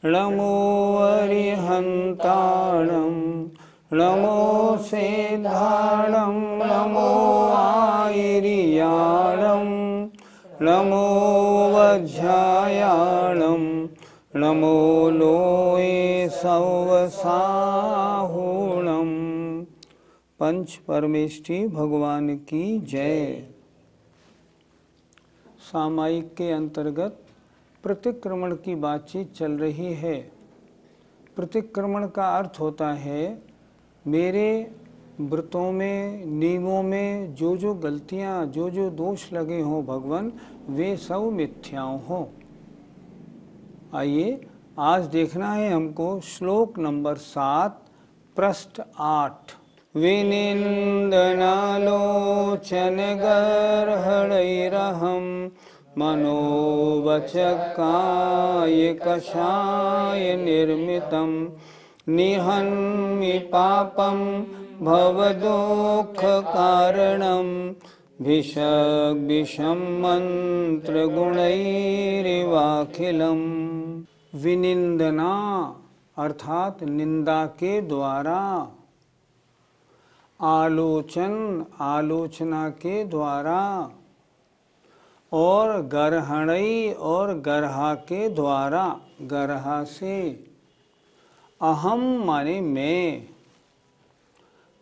नमो अरिहन्ताणं नमो सेद्धाणं नमो आयिर्याणं नमो वज्रायाणं नमो लोये सवसाहुणं। पंच परमेष्ठी भगवान की जय। सामायिक के अंतर्गत प्रतिक्रमण की बातचीत चल रही है। प्रतिक्रमण का अर्थ होता है मेरे व्रतों में, नियमों में जो जो गलतियां, जो जो दोष लगे हों भगवान, वे सब मिथ्याओं हों। आइए आज देखना है हमको श्लोक नंबर 7 पृष्ठ 8। विनिन्दनालोचन गर्हणैरहं मनोवचकाय कषाय निर्मितं निहन्मि पापं भवदुःखकारणं भिषग्विषं मंत्रगुणैरिवाखिलम्। विनिंदना अर्थात निंदा के द्वारा, आलोचन आलोचना के द्वारा, और गर्हणई और गर्हा के द्वारा, गर्हा से। अहम माने मैं,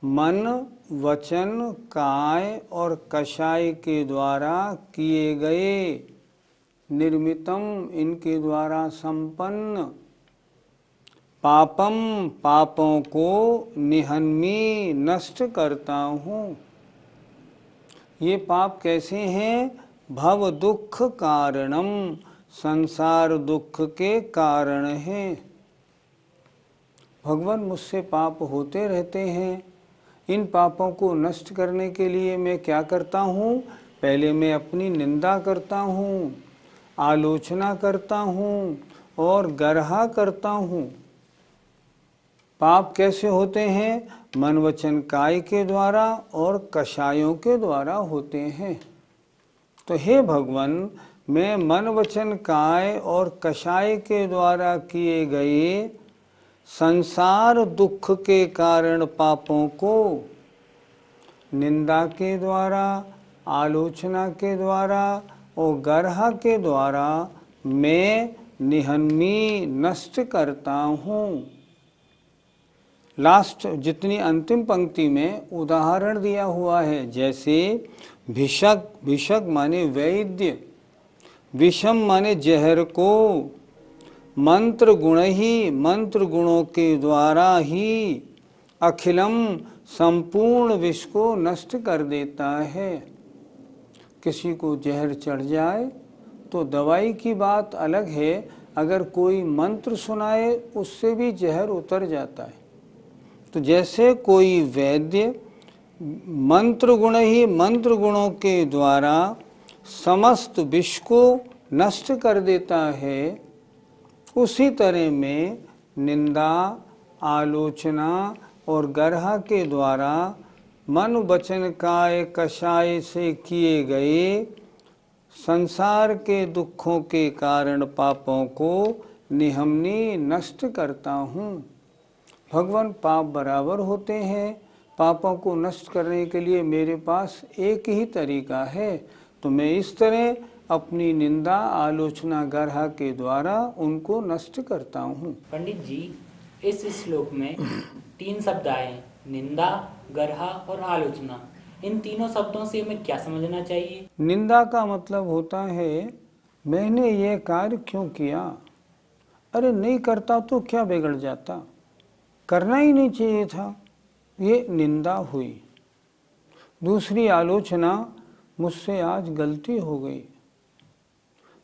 मन वचन काय और कषाय के द्वारा किए गए, निर्मितम इनके द्वारा संपन्न, पापम पापों को, निहन्मी नष्ट करता हूँ। ये पाप कैसे हैं? भव दुख कारणम, संसार दुख के कारण हैं। भगवान मुझसे पाप होते रहते हैं। इन पापों को नष्ट करने के लिए मैं क्या करता हूँ? पहले मैं अपनी निंदा करता हूँ, आलोचना करता हूँ और गर्हा करता हूँ। पाप कैसे होते हैं? मन वचन काय के द्वारा और कषायों के द्वारा होते हैं। तो हे भगवान, मैं मन वचन काय और कषाय के द्वारा किए गए संसार दुख के कारण पापों को निंदा के द्वारा, आलोचना के द्वारा और गर्हा के द्वारा मैं निहन्मी नष्ट करता हूँ। लास्ट जितनी अंतिम पंक्ति में उदाहरण दिया हुआ है, जैसे भिषक, भिषक माने वैद्य, विषम माने जहर को, मंत्र गुण ही, मंत्र गुणों के द्वारा ही अखिलम संपूर्ण विष को नष्ट कर देता है। किसी को जहर चढ़ जाए तो दवाई की बात अलग है, अगर कोई मंत्र सुनाए उससे भी जहर उतर जाता है। तो जैसे कोई वैद्य मंत्र गुण ही, मंत्र गुणों के द्वारा समस्त विष को नष्ट कर देता है, उसी तरह में निंदा, आलोचना और गर्हा के द्वारा मन वचन काय कषाय से किए गए संसार के दुखों के कारण पापों को निहम्नी नष्ट करता हूँ। भगवान, पाप बराबर होते हैं। पापों को नष्ट करने के लिए मेरे पास एक ही तरीका है, तो मैं इस तरह अपनी निंदा, आलोचना, गर्हा के द्वारा उनको नष्ट करता हूँ। पंडित जी, इस श्लोक में 3 शब्द आए, निंदा, गर्हा और आलोचना। इन तीनों शब्दों से हमें क्या समझना चाहिए? निंदा का मतलब होता है मैंने ये कार्य क्यों किया, अरे नहीं करता तो क्या बिगड़ जाता, करना ही नहीं चाहिए था, ये निंदा हुई। दूसरी आलोचना, मुझसे आज गलती हो गई,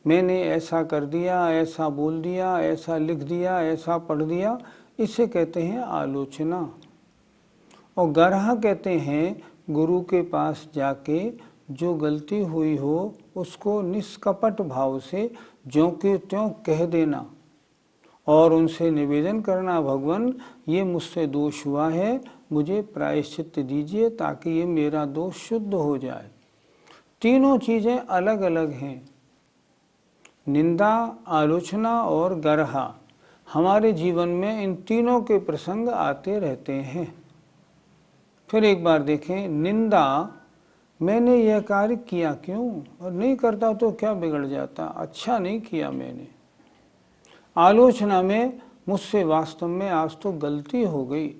मैंने ऐसा कर दिया, ऐसा बोल दिया, ऐसा लिख दिया, ऐसा पढ़ दिया, इसे कहते हैं आलोचना। और गर्ह कहते हैं गुरु के पास जाके जो गलती हुई हो उसको निष्कपट भाव से ज्यों के त्यों कह देना और उनसे निवेदन करना, भगवान ये मुझसे दोष हुआ है, मुझे प्रायश्चित दीजिए ताकि ये मेरा दोष शुद्ध हो जाए। तीनों चीज़ें अलग अलग हैं, निंदा, आलोचना और गर्हा। हमारे जीवन में इन तीनों के प्रसंग आते रहते हैं। फिर एक बार देखें, निंदा, मैंने यह कार्य किया क्यों, और नहीं करता तो क्या बिगड़ जाता, अच्छा नहीं किया मैंने। आलोचना में मुझसे वास्तव में आज तो गलती हो गई।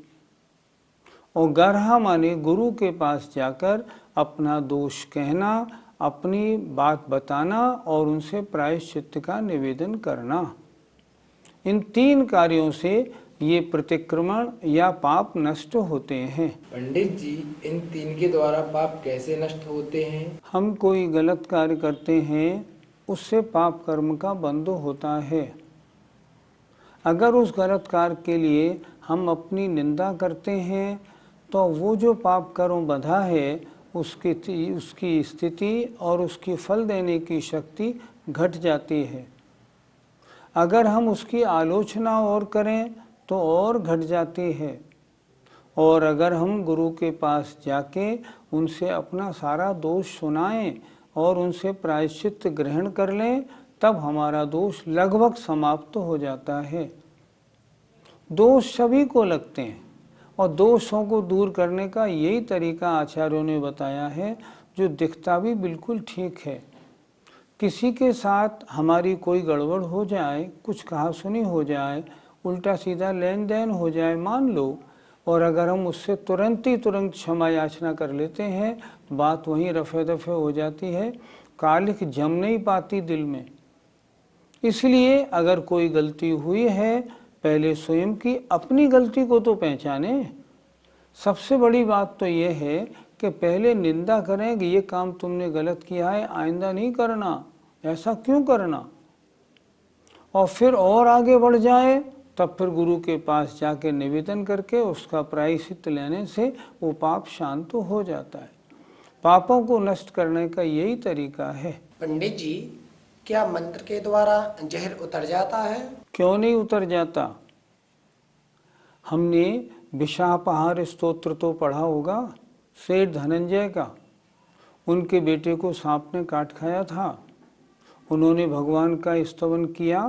और गर्हा माने गुरु के पास जाकर अपना दोष कहना, अपनी बात बताना और उनसे प्रायश्चित्त का निवेदन करना। इन तीन कार्यों से ये प्रतिक्रमण या पाप नष्ट होते हैं। पंडित जी, इन तीन के द्वारा पाप कैसे नष्ट होते हैं? हम कोई गलत कार्य करते हैं, उससे पाप कर्म का बंध होता है। अगर उस गलत कार्य के लिए हम अपनी निंदा करते हैं तो वो जो पाप कर्म बंधा है उसकी स्थिति और उसकी फल देने की शक्ति घट जाती है। अगर हम उसकी आलोचना और करें तो और घट जाती है। और अगर हम गुरु के पास जाके उनसे अपना सारा दोष सुनाएं और उनसे प्रायश्चित्त ग्रहण कर लें, तब हमारा दोष लगभग समाप्त हो जाता है। दोष सभी को लगते हैं और दोषों को दूर करने का यही तरीका आचार्यों ने बताया है, जो दिखता भी बिल्कुल ठीक है। किसी के साथ हमारी कोई गड़बड़ हो जाए, कुछ कहा सुनी हो जाए, उल्टा सीधा लेन देन हो जाए मान लो, और अगर हम उससे तुरंत क्षमा याचना कर लेते हैं तो बात वहीं रफे दफे हो जाती है, कालिख जम नहीं पाती दिल में। इसलिए अगर कोई गलती हुई है, पहले स्वयं की अपनी गलती को तो पहचाने। सबसे बड़ी बात तो ये है कि पहले निंदा करें कि ये काम तुमने गलत किया है, आइंदा नहीं करना, ऐसा क्यों करना, और फिर और आगे बढ़ जाए, तब फिर गुरु के पास जाके निवेदन करके उसका प्रायश्चित्त लेने से वो पाप शांत हो जाता है। पापों को नष्ट करने का यही तरीका है। पंडित जी, क्या मंत्र के द्वारा जहर उतर जाता है? क्यों नहीं उतर जाता। हमने विषापहार स्तोत्र तो पढ़ा होगा, सेठ धनंजय का। उनके बेटे को सांप ने काट खाया था, उन्होंने भगवान का स्तवन किया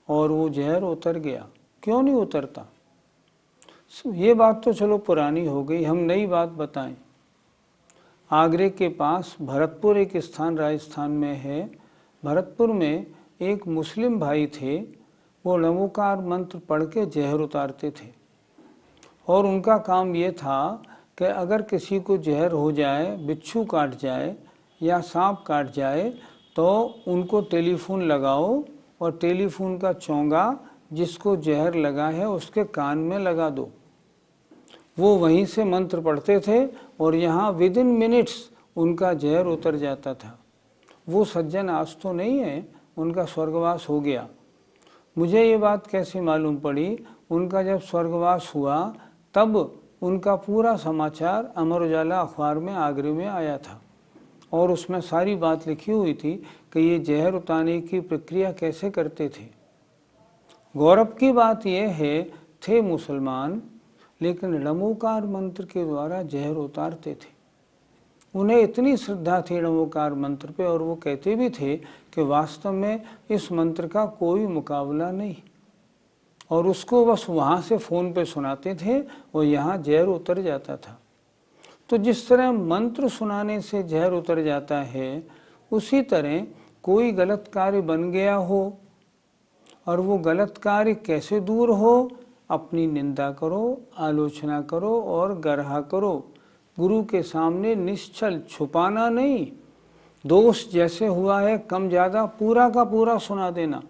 और वो जहर उतर गया। क्यों नहीं उतरता। ये बात तो चलो पुरानी हो गई, हम नई बात बताएं। आगरे के पास भरतपुर एक स्थान राजस्थान में है। भरतपुर में एक मुस्लिम भाई थे, वो नमोकार मंत्र पढ़ के जहर उतारते थे। और उनका काम ये था कि अगर किसी को जहर हो जाए, बिच्छू काट जाए या सांप काट जाए, तो उनको टेलीफोन लगाओ और टेलीफोन का चोंगा जिसको जहर लगा है उसके कान में लगा दो। वो वहीं से मंत्र पढ़ते थे और यहाँ विदिन मिनट्स उनका जहर उतर जाता था। वो सज्जन आज तो नहीं है, उनका स्वर्गवास हो गया। मुझे ये बात कैसे मालूम पड़ी, उनका जब स्वर्गवास हुआ तब उनका पूरा समाचार अमर उजाला अखबार में आगरे में आया था और उसमें सारी बात लिखी हुई थी कि ये जहर उतारने की प्रक्रिया कैसे करते थे। गौरव की बात यह है, थे मुसलमान लेकिन नमोकार मंत्र के द्वारा जहर उतारते थे। उन्हें इतनी श्रद्धा थी नमोकार मंत्र पे, और वो कहते भी थे कि वास्तव में इस मंत्र का कोई मुकाबला नहीं, और उसको बस वहाँ से फ़ोन पे सुनाते थे और यहाँ जहर उतर जाता था। तो जिस तरह मंत्र सुनाने से जहर उतर जाता है, उसी तरह कोई गलत कार्य बन गया हो और वो गलत कार्य कैसे दूर हो, अपनी निंदा करो, आलोचना करो और गर्हा करो। गुरु के सामने निश्चल, छुपाना नहीं। दोष जैसे हुआ है कम ज़्यादा पूरा का पूरा सुना देना।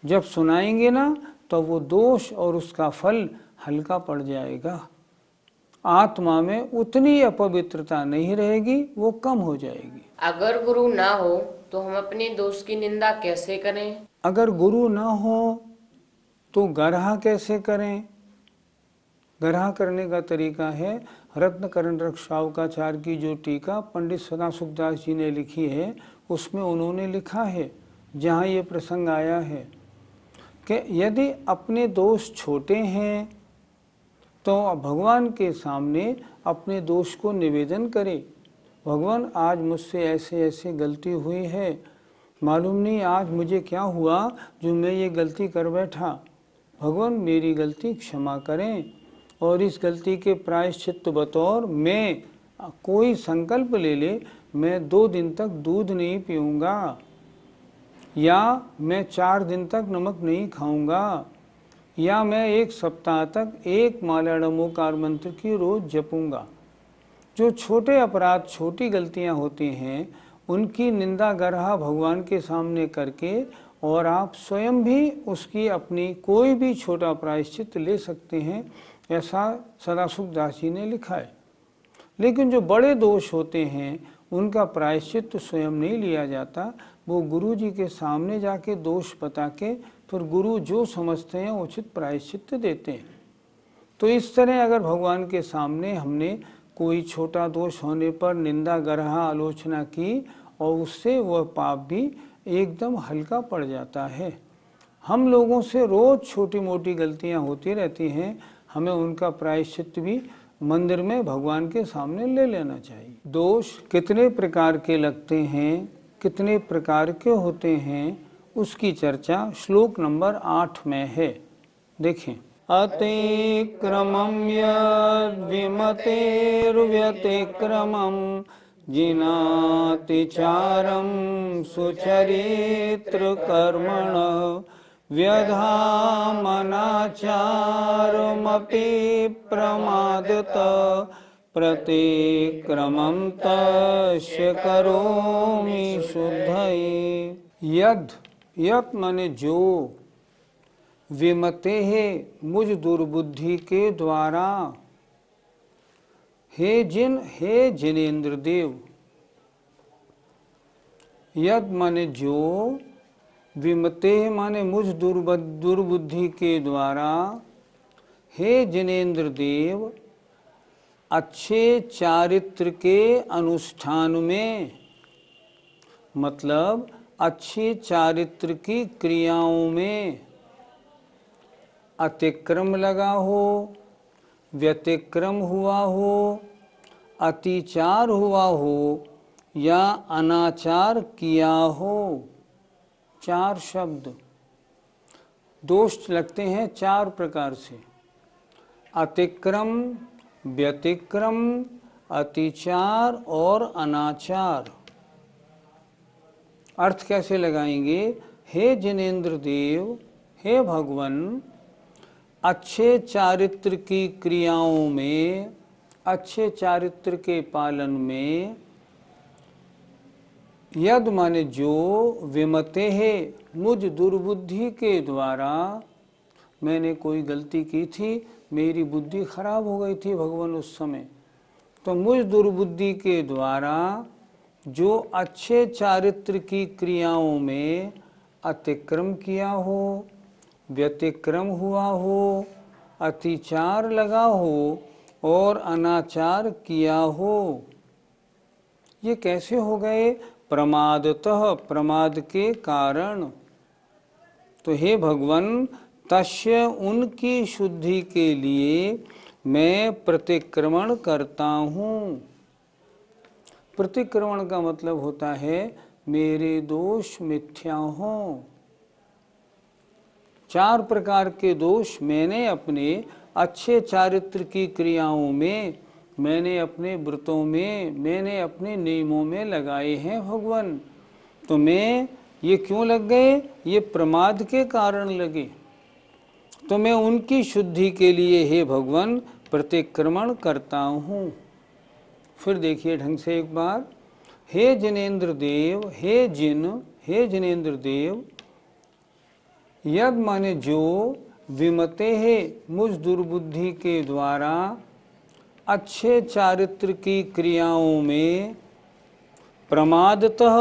जब सुनाएंगे ना तो वो दोष और उसका फल हल्का पड़ जाएगा। आत्मा में उतनी अपवित्रता नहीं रहेगी, वो कम हो जाएगी। अगर गुरु ना हो तो हम अपने दोष की निंदा कैसे करें? अगर गुरु ना हो तो गरहा कैसे करें? गरहा करने का तरीका है, रत्नकरण रक्षावकाचार्य की जो टीका पंडित सदासुखदास जी ने लिखी है, उसमें उन्होंने लिखा है, जहाँ ये प्रसंग आया है कि यदि अपने दोष छोटे हैं तो भगवान के सामने अपने दोष को निवेदन करे। भगवान, आज मुझसे ऐसे ऐसे गलती हुई है, मालूम नहीं आज मुझे क्या हुआ जो मैं ये गलती कर बैठा। भगवान मेरी गलती क्षमा करें और इस गलती के प्रायश्चित बतौर मैं कोई संकल्प ले ले, मैं 2 दिन तक दूध नहीं पीऊँगा, या मैं 4 दिन तक नमक नहीं खाऊंगा, या मैं 1 सप्ताह तक 1 माला नमोकार मंत्र की रोज जपूंगा। जो छोटे अपराध, छोटी गलतियां होती हैं, उनकी निंदा गरहा भगवान के सामने करके और आप स्वयं भी उसकी अपनी कोई भी छोटा प्रायश्चित ले सकते हैं, ऐसा सदासुखदास जी ने लिखा है। लेकिन जो बड़े दोष होते हैं उनका प्रायश्चित स्वयं नहीं लिया जाता, वो गुरु जी के सामने जाके दोष बता के फिर गुरु जो समझते हैं उचित प्रायश्चित देते हैं। तो इस तरह अगर भगवान के सामने हमने कोई छोटा दोष होने पर निंदा गरहा आलोचना की और उससे वह पाप भी एकदम हल्का पड़ जाता है। हम लोगों से रोज छोटी मोटी गलतियां होती रहती हैं, हमें उनका प्रायश्चित भी मंदिर में भगवान के सामने ले लेना चाहिए। दोष कितने प्रकार के लगते हैं, कितने प्रकार के होते हैं, उसकी चर्चा श्लोक नंबर 8 में है। देखें, अतिक्रमं यद्विमतेर्व्यतिक्रमं जिनातिचारं सुचरित्रकर्मण व्यधामनाचारमपि प्रमादत प्रतिक्रमं तस्य करोमि शुद्धये। यद माने जो, विमते है मुझ दुर्बुद्धि के द्वारा, हे जिनेन्द्र देव। यद माने जो, विमते माने मुझ दुर्बुद्धि के द्वारा, हे जिनेन्द्र देव, अच्छे चारित्र के अनुष्ठान में, मतलब अच्छे चारित्र की क्रियाओं में अतिक्रम लगा हो, व्यतिक्रम हुआ हो, अतिचार हुआ हो या अनाचार किया हो। 4 शब्द दोष लगते हैं 4 प्रकार से, अतिक्रम, व्यतिक्रम, अतिचार और अनाचार। अर्थ कैसे लगाएंगे? हे जिनेन्द्र देव, हे भगवान, अच्छे चारित्र की क्रियाओं में, अच्छे चारित्र के पालन में, यद माने जो, विमते है मुझ दुर्बुद्धि के द्वारा, मैंने कोई गलती की थी, मेरी बुद्धि खराब हो गई थी भगवान उस समय, तो मुझ दुर्बुद्धि के द्वारा जो अच्छे चारित्र की क्रियाओं में अतिक्रम किया हो, व्यतिक्रम हुआ हो, अतिचार लगा हो और अनाचार किया हो, ये कैसे हो गए? प्रमादतः, प्रमाद के कारण। तो हे भगवान, तस्य उनकी शुद्धि के लिए मैं प्रतिक्रमण करता हूँ। प्रतिक्रमण का मतलब होता है मेरे दोष मिथ्या हों। 4 प्रकार के दोष मैंने अपने अच्छे चारित्र की क्रियाओं में, मैंने अपने व्रतों में, मैंने अपने नियमों में लगाए हैं भगवान। तो मैं ये क्यों लग गए? ये प्रमाद के कारण लगे। तो मैं उनकी शुद्धि के लिए हे भगवान प्रतिक्रमण करता हूँ। फिर देखिए ढंग से एक बार, हे जिनेन्द्र देव, हे जिनेन्द्र देव, यद माने जो, विमते है मुझ दुर्बुद्धि के द्वारा, अच्छे चारित्र की क्रियाओं में प्रमादतः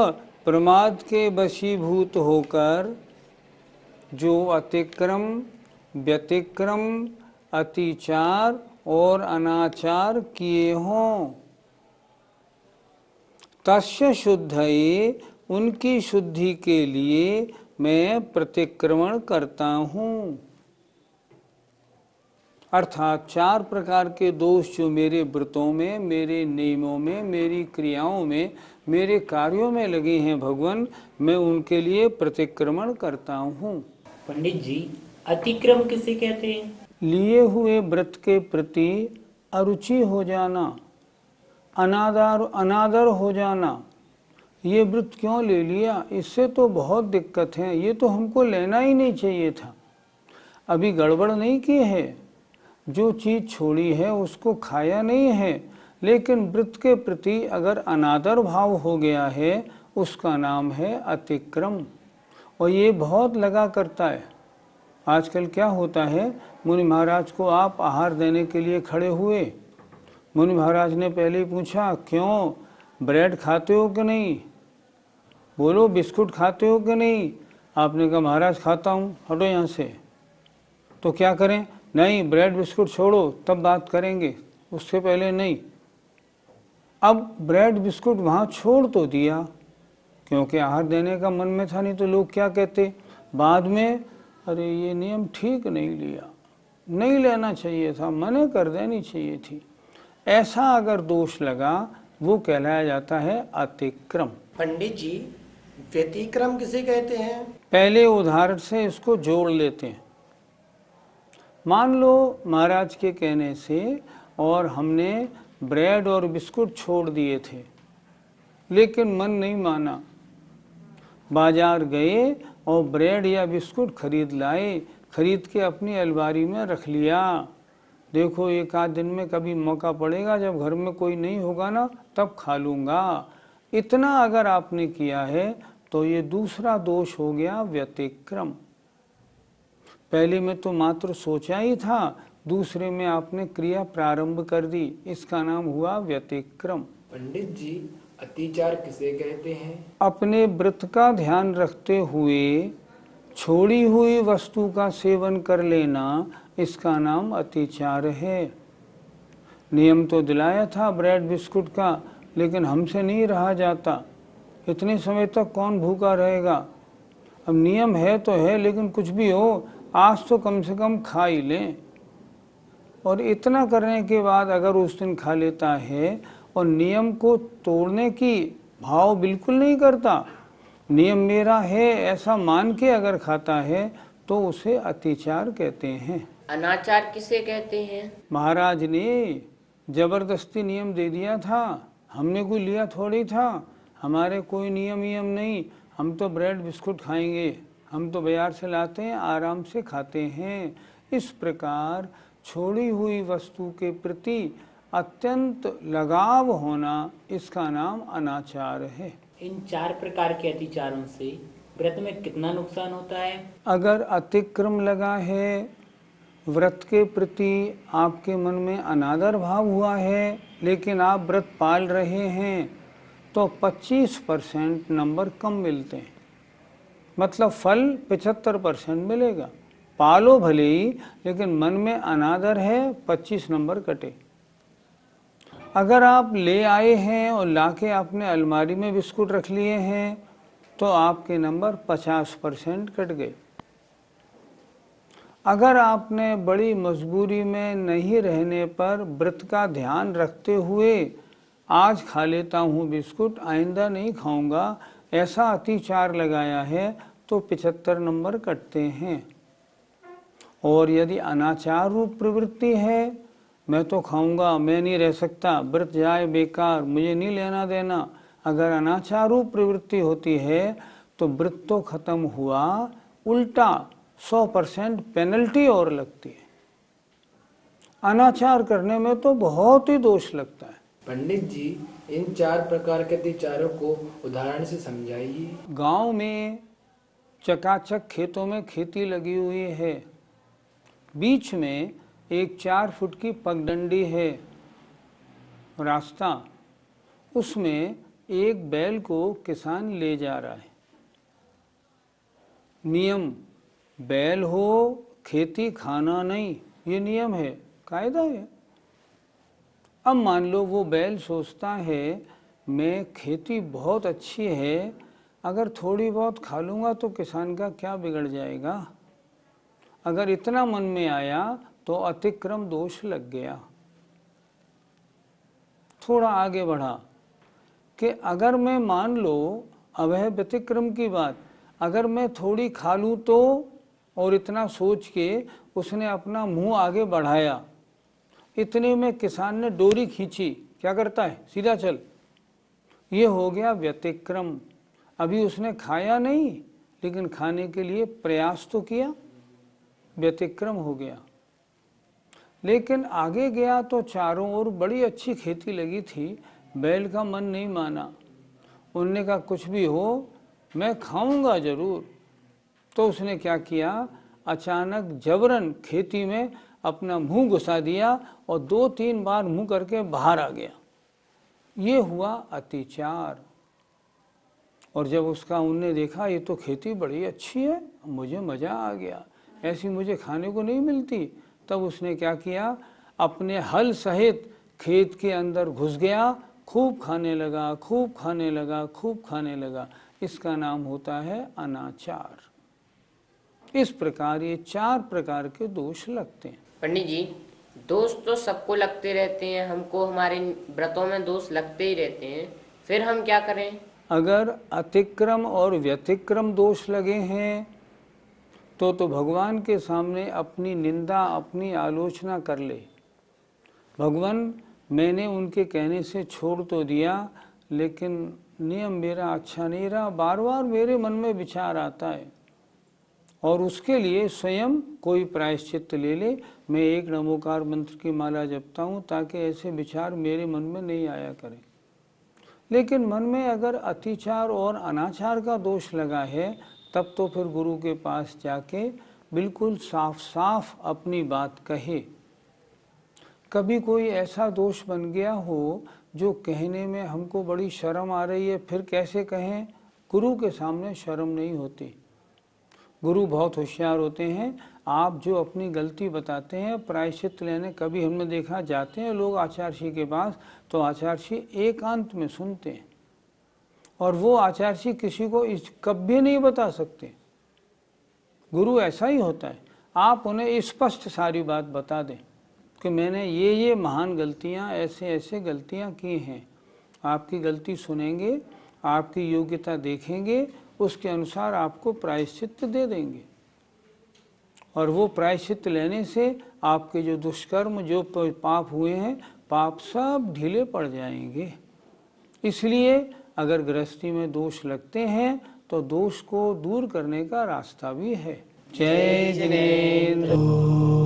प्रमाद के वशीभूत होकर जो अतिक्रम, व्यतिक्रम, अतिचार और अनाचार किए हों, तस्य शुद्धये उनकी शुद्धि के लिए मैं प्रतिक्रमण करता हूँ। अर्थात 4 प्रकार के दोष जो मेरे व्रतों में, मेरे नियमों में, मेरी क्रियाओं में, मेरे कार्यों में लगे हैं भगवान, मैं उनके लिए प्रतिक्रमण करता हूँ। पंडित जी, अतिक्रम किसे कहते हैं? लिए हुए व्रत के प्रति अरुचि हो जाना, अनादर हो जाना। ये व्रत क्यों ले लिया, इससे तो बहुत दिक्कत है, ये तो हमको लेना ही नहीं चाहिए था। अभी गड़बड़ नहीं की है, जो चीज़ छोड़ी है उसको खाया नहीं है, लेकिन व्रत के प्रति अगर अनादर भाव हो गया है, उसका नाम है अतिक्रम। और ये बहुत लगा करता है। आजकल क्या होता है, मुनि महाराज को आप आहार देने के लिए खड़े हुए, मुनि महाराज ने पहले ही पूछा, क्यों ब्रेड खाते हो कि नहीं, बोलो बिस्कुट खाते हो कि नहीं। आपने कहा महाराज खाता हूँ, हटो यहाँ से। तो क्या करें, नहीं ब्रेड बिस्कुट छोड़ो तब बात करेंगे, उससे पहले नहीं। अब ब्रेड बिस्कुट वहाँ छोड़ तो दिया, क्योंकि आहार देने का मन में था, नहीं तो लोग क्या कहते बाद में, अरे ये नियम ठीक नहीं लिया, नहीं लेना चाहिए था, मना कर देनी चाहिए थी। ऐसा अगर दोष लगा वो कहलाया जाता है अतिक्रम। पंडित जी, व्यतिक्रम किसे कहते हैं? पहले उदाहरण से इसको जोड़ लेते हैं। मान लो महाराज के कहने से और हमने ब्रेड और बिस्कुट छोड़ दिए थे, लेकिन मन नहीं माना, बाजार गए और ब्रेड या बिस्कुट खरीद लाए, खरीद के अपनी अलमारी में रख लिया। देखो एक आध दिन में कभी मौका पड़ेगा, जब घर में कोई नहीं होगा ना, तब खा लूँगा। इतना अगर आपने किया है तो ये दूसरा दोष हो गया व्यतिक्रम। पहले में तो मात्र सोचा ही था, दूसरे में आपने क्रिया प्रारंभ कर दी, इसका नाम हुआ व्यतिक्रम। पंडित जी, अतिचार किसे कहते हैं? अपने व्रत का ध्यान रखते हुए छोड़ी हुई वस्तु का सेवन कर लेना, इसका नाम अतिचार है। नियम तो दिलाया था ब्रेड बिस्कुट का, लेकिन हमसे नहीं रहा जाता। इतने समय तक कौन भूखा रहेगा। अब नियम है तो है, लेकिन कुछ भी हो आज तो कम से कम खा ही लें। और इतना करने के बाद अगर उस दिन खा लेता है और नियम को तोड़ने की भाव बिल्कुल नहीं करता, नियम मेरा है ऐसा मान के अगर खाता है, तो उसे अतिचार कहते हैं। अनाचार किसे कहते हैं? महाराज ने जबरदस्ती नियम दे दिया था, हमने कोई लिया थोड़ी था, हमारे कोई नियम नहीं, हम तो ब्रेड बिस्कुट खाएंगे, हम तो बाजार से लाते हैं, आराम से खाते हैं। इस प्रकार छोड़ी हुई वस्तु के प्रति अत्यंत लगाव होना, इसका नाम अनाचार है। इन 4 प्रकार के अतिचारों से व्रत में कितना नुकसान होता है? अगर अतिक्रम लगा है, व्रत के प्रति आपके मन में अनादर भाव हुआ है, लेकिन आप व्रत पाल रहे हैं, तो 25% नंबर कम मिलते हैं। मतलब फल 75% मिलेगा। पालो भले ही, लेकिन मन में अनादर है, 25 नंबर कटे। अगर आप ले आए हैं और लाके आपने अलमारी में बिस्कुट रख लिए हैं, तो आपके नंबर 50% कट गए। अगर आपने बड़ी मजबूरी में नहीं रहने पर व्रत का ध्यान रखते हुए आज खा लेता हूँ बिस्कुट, आइंदा नहीं खाऊंगा, ऐसा अतिचार लगाया है, तो 75 नंबर कटते हैं। और यदि अनाचार रूप प्रवृत्ति है, मैं तो खाऊंगा, मैं नहीं रह सकता, व्रत जाए बेकार, मुझे नहीं लेना देना, अगर अनाचार रूप प्रवृत्ति होती है, तो व्रत तो खत्म हुआ, उल्टा 100% पेनल्टी और लगती है। अनाचार करने में तो बहुत ही दोष लगता है। पंडित जी, इन 4 प्रकार के अतिचारों को उदाहरण से समझाइए। गांव में चकाचक खेतों में खेती लगी हुई है, बीच में एक 4 फुट की पगडंडी है, रास्ता, उसमें एक बैल को किसान ले जा रहा है। नियम, बैल हो खेती खाना नहीं, ये नियम है, कायदा है। अब मान लो वो बैल सोचता है मैं खेती बहुत अच्छी है, अगर थोड़ी बहुत खा लूँगा तो किसान का क्या बिगड़ जाएगा। अगर इतना मन में आया तो अतिक्रम दोष लग गया। थोड़ा आगे बढ़ा कि अगर मैं मान लो, अब है व्यतिक्रम की बात, अगर मैं थोड़ी खा लूँ तो, और इतना सोच के उसने अपना मुंह आगे बढ़ाया, इतने में किसान ने डोरी खींची, क्या करता है, सीधा चल। ये हो गया व्यतिक्रम। अभी उसने खाया नहीं लेकिन खाने के लिए प्रयास तो किया, व्यतिक्रम हो गया। लेकिन आगे गया तो चारों ओर बड़ी अच्छी खेती लगी थी, बैल का मन नहीं माना। उन्होंने कहा कुछ भी हो मैं खाऊंगा जरूर। तो उसने क्या किया, अचानक जबरन खेती में अपना मुंह घुसा दिया और 2-3 बार मुंह करके बाहर आ गया। ये हुआ अतिचार। और जब उसका उनने देखा ये तो खेती बड़ी अच्छी है, मुझे मज़ा आ गया, ऐसी मुझे खाने को नहीं मिलती, तब उसने क्या किया, अपने हल सहित खेत के अंदर घुस गया, खूब खाने लगा, खूब खाने लगा, खूब खाने लगा। इसका नाम होता है अनाचार। इस प्रकार ये 4 प्रकार के दोष लगते हैं। पंडित जी, दोष तो सबको लगते रहते हैं, हमको हमारे व्रतों में दोष लगते ही रहते हैं, फिर हम क्या करें? अगर अतिक्रम और व्यतिक्रम दोष लगे हैं तो भगवान के सामने अपनी निंदा, अपनी आलोचना कर ले। भगवान, मैंने उनके कहने से छोड़ तो दिया लेकिन नियम मेरा अच्छा नहीं रहा, बार बार मेरे मन में विचार आता है, और उसके लिए स्वयं कोई प्रायश्चित्त ले ले। मैं एक नमोकार मंत्र की माला जपता हूँ ताकि ऐसे विचार मेरे मन में नहीं आया करें। लेकिन मन में अगर अतिचार और अनाचार का दोष लगा है तब तो फिर गुरु के पास जाके बिल्कुल साफ साफ अपनी बात कहे। कभी कोई ऐसा दोष बन गया हो जो कहने में हमको बड़ी शर्म आ रही है, फिर कैसे कहें? गुरु के सामने शर्म नहीं होती। गुरु बहुत होशियार होते हैं। आप जो अपनी गलती बताते हैं, प्रायश्चित लेने कभी हमने देखा जाते हैं लोग आचार्य के पास, तो आचार्य एकांत में सुनते हैं, और वो आचार्य किसी को इस कभी नहीं बता सकते। गुरु ऐसा ही होता है, आप उन्हें स्पष्ट सारी बात बता दें कि मैंने ये महान गलतियां, ऐसे ऐसे गलतियां की हैं। आपकी गलती सुनेंगे, आपकी योग्यता देखेंगे, उसके अनुसार आपको प्रायश्चित दे देंगे, और वो प्रायश्चित लेने से आपके जो दुष्कर्म, जो पाप हुए हैं, पाप सब ढीले पड़ जाएंगे। इसलिए अगर गृहस्थी में दोष लगते हैं तो दोष को दूर करने का रास्ता भी है। जय जिनेंद्र।